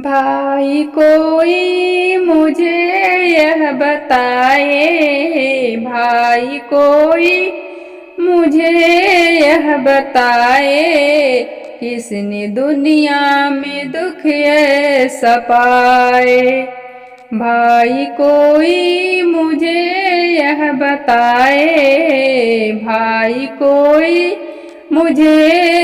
भाई कोई मुझे यह बताए, भाई कोई मुझे यह बताए, किसने दुनिया में दुख ऐसा पाए। भाई कोई मुझे यह बताए, भाई कोई मुझे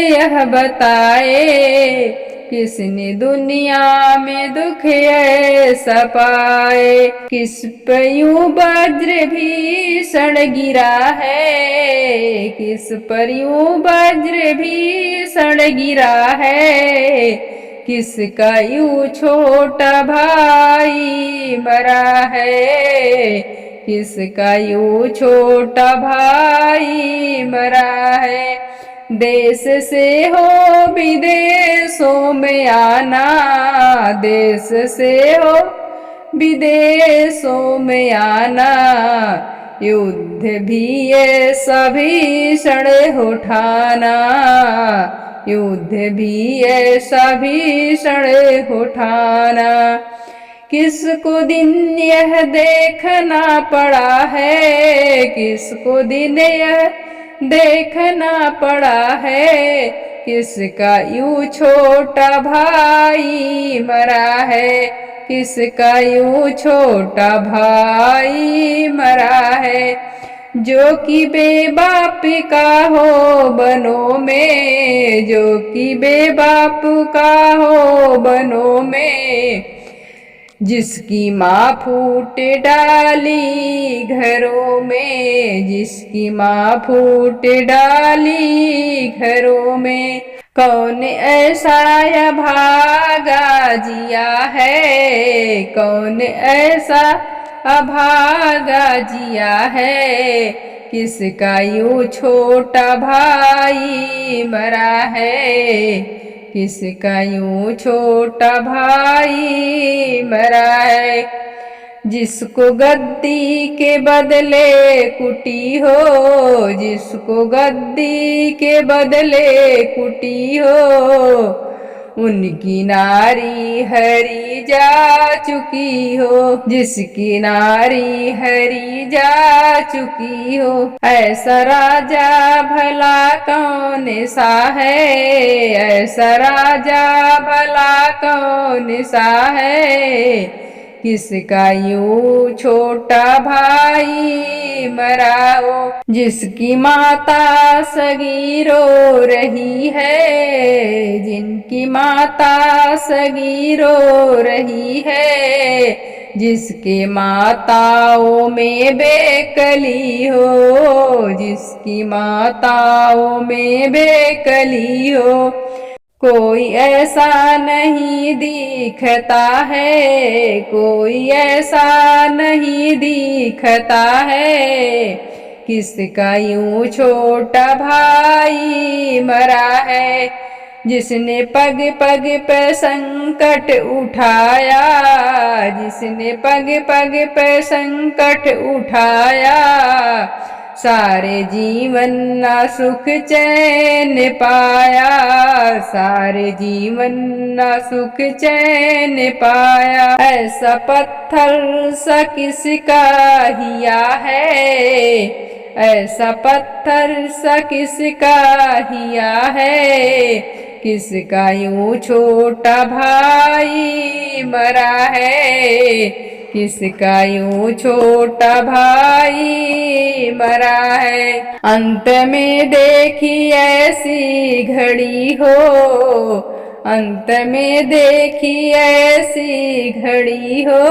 यह बताए, किसने दुनिया में दुख ऐसा पाए। किस पर यूं वज्र भीषण गिरा है, किस पर यूं वज्र भीषण गिरा है, किसका यूं छोटा भाई मरा है, किसका यूं छोटा भाई मरा है। देश से हो विदेशों में आना, देश से हो विदेशों में आना, युद्ध भी ये भीषण उठाना, युद्ध भी ऐसा भीषण उठाना। किसको दिन यह देखना पड़ा है, किसको दिन यह देखना पड़ा है, किसका यूं छोटा भाई मरा है, किसका यूं छोटा भाई मरा है। जो कि बेबाप का हो बनों में, जो कि बेबाप का हो बनों में, जिसकी माँ फूट डाली घरों में, जिसकी माँ फूट डाली घरों में। कौन ऐसा अभागा जिया है, कौन ऐसा अभागा जिया है, किसका यूं छोटा भाई मरा है, किसका यूं छोटा भाई मरा है। जिसको गद्दी के बदले कुटी हो, जिसको गद्दी के बदले कुटी हो, उनकी नारी हरी जा चुकी हो, जिसकी नारी हरी जा चुकी हो। ऐसा राजा भला कौन सा है, ऐसा राजा भला कौन सा है, किसका यूं छोटा भाई मरा हो। जिसकी माता सगी रो रही है, जिनकी माता सगी रो रही है, जिसके माताओं में बेकली हो, जिसकी माताओं में बेकली हो। कोई ऐसा नहीं दिखता है, कोई ऐसा नहीं दिखता है, किसका यूं छोटा भाई मरा है। जिसने पग पग पे संकट उठाया, जिसने पग पग पे संकट उठाया, सारे जीवन ना सुख चैन पाया, सारे जीवन ना सुख चैन पाया। ऐसा पत्थर सा किसका हिया है, ऐसा पत्थर सा किसका हिया है, किसका यूं छोटा भाई मरा है, किसका यूं छोटा भाई मरा है। अंत में देखी ऐसी घड़ी हो, अंत में देखी ऐसी घड़ी हो,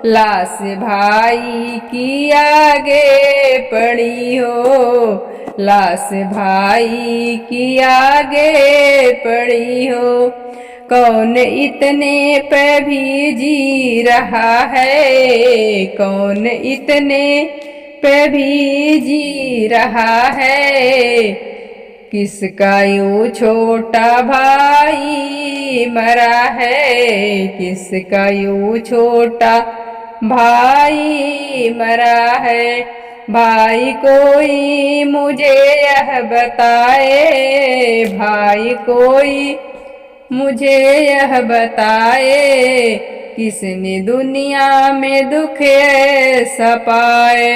लाश भाई की आगे पड़ी हो, लाश भाई की आगे पड़ी हो। कौन इतने पे भी जी रहा है, कौन इतने पे भी जी रहा है, किसका यूं छोटा भाई मरा है, किसका यूं छोटा भाई मरा है। भाई कोई मुझे यह बताए, भाई कोई मुझे यह बताए, किसने दुनिया में दुख ऐसा पाए।